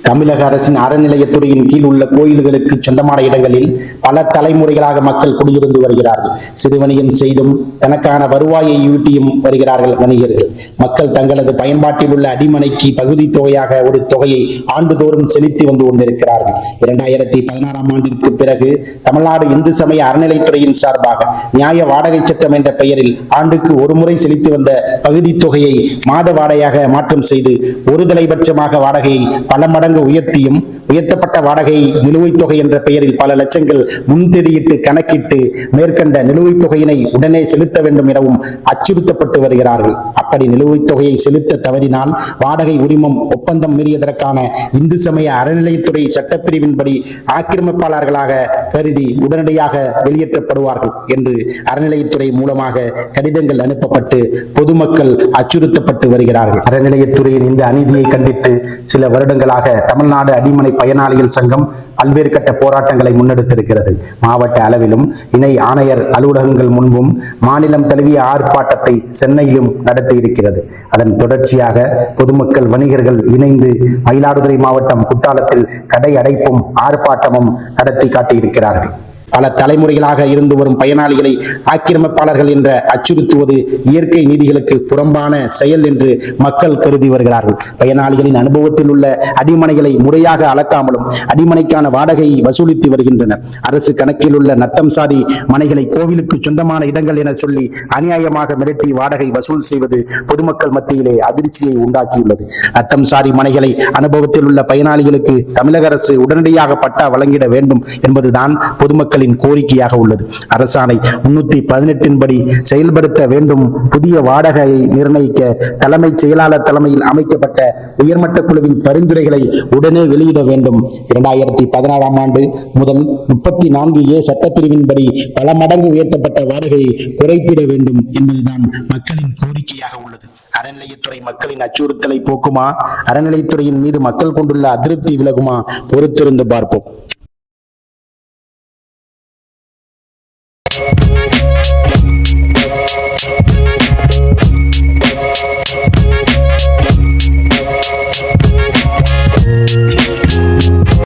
தமிழக அரசின் அறநிலையத்துறையின் கீழ் உள்ள கோயில்களுக்கு சொந்தமான இடங்களில் பல தலைமுறைகளாக மக்கள் குடியிருந்து வருகிறார்கள். சிறுவணிகம் செய்தும் தனக்கான வருவாயை ஈட்டியும் வருகிறார்கள் வணிகர்கள். மக்கள் தங்களது பயன்பாட்டில் உள்ள அடிமனைக்கு பகுதி தொகையாக ஒரு தொகையை ஆண்டுதோறும் செலுத்தி வந்து கொண்டிருக்கிறார்கள். 2016ஆம் ஆண்டிற்கு பிறகு தமிழ்நாடு இந்து சமய அறநிலைத்துறையின் சார்பாக நியாய வாடகை சட்டம் என்ற பெயரில் ஆண்டுக்கு ஒரு முறை செலுத்தி வந்த பகுதி தொகையை மாத வாடகையாக மாற்றம் செய்து ஒருதலைபட்சமாக வாடகையை பல மடங்கு உயர்த்தியும் உயர்த்தப்பட்ட வாடகை நிலுவைத் தொகை என்ற பெயரில் பல லட்சங்கள் முன்தெரியிட்டு கணக்கிட்டு மேற்கண்ட நிலுவைத் தொகையினை உடனே செலுத்த வேண்டும் எனவும் அச்சுறுத்தப்பட்டு வருகிறார்கள். அப்படி நிலுவைத் தொகையை செலுத்த தவறினால் வாடகை உரிமம் ஒப்பந்தம் மீறியதற்கான இந்து சமய அறநிலையத்துறை சட்டப்பிரிவின்படி ஆக்கிரமிப்பாளர்களாக கருதி உடனடியாக வெளியேற்றப்படுவார்கள் என்று அறநிலையத்துறை மூலமாக கடிதங்கள் அனுப்பப்பட்டு பொதுமக்கள் அச்சுறுத்தப்பட்டு வருகிறார்கள். அறநிலையத்துறையின் இந்த அநீதியை கண்டித்து சில வருடங்களாக தமிழ்நாடு அடிமனை பயனாளிகள் சங்கம் பல்வேறு கட்ட போராட்டங்களை முன்னெடுத்திருக்கிறது. மாவட்ட அளவிலும் இணை ஆணையர் அலுவலகங்கள் முன்பும் மாநிலம் தழுவிய ஆர்ப்பாட்டத்தை சென்னையிலும் நடத்தி இருக்கிறது. அதன் தொடர்ச்சியாக பொதுமக்கள் வணிகர்கள் இணைந்து மயிலாடுதுறை மாவட்டம் குத்தாலத்தில் கடை அடைப்பும் ஆர்ப்பாட்டமும் நடத்தி காட்டியிருக்கிறார்கள். பல தலைமுறைகளாக இருந்து வரும் பயனாளிகளை ஆக்கிரமிப்பாளர்கள் என்ற அச்சுறுத்துவது இயற்கை நீதிகளுக்கு புறம்பான செயல் என்று மக்கள் கருதி வருகிறார்கள். பயனாளிகளின் அனுபவத்தில் உள்ள அடிமனைகளை முறையாக அளக்காமலும் அடிமனைக்கான வாடகையை வசூலித்து வருகின்றனர். அரசு கணக்கில் உள்ள நத்தம் சாதி மனைகளை கோவிலுக்கு சொந்தமான இடங்கள் என சொல்லி அநியாயமாக மிரட்டி வாடகை வசூல் செய்வது பொதுமக்கள் மத்தியிலே அதிர்ச்சியை உண்டாக்கியுள்ளது. நத்தம் சாதி மனைகளை அனுபவத்தில் உள்ள பயனாளிகளுக்கு தமிழக அரசு உடனடியாக பட்டா வழங்கிட வேண்டும் என்பதுதான் பொதுமக்கள் கோரிக்கையாக உள்ளது. அரசாணை 318 படி செயல்படுத்த வேண்டும். புதிய வாடகையை நிர்ணயிக்க தலைமைச் செயலாளர் தலைமையில் அமைக்கப்பட்ட உயர்மட்ட குழுவின் பரிந்துரைகளை உடனே வெளியிட வேண்டும். 2016ஆம் ஆண்டு முதல் 34A சட்டப்பிரிவின்படி பல மடங்கு உயர்த்தப்பட்ட வாடகையை குறைத்திட வேண்டும் என்பதுதான் மக்களின் கோரிக்கையாக உள்ளது. அறநிலையத்துறை மக்களின் அச்சுறுத்தலை போக்குமா? அறநிலையத்துறையின் மீது மக்கள் கொண்டுள்ள அதிருப்தி விலகுமா? பொறுத்திருந்து பார்ப்போம்.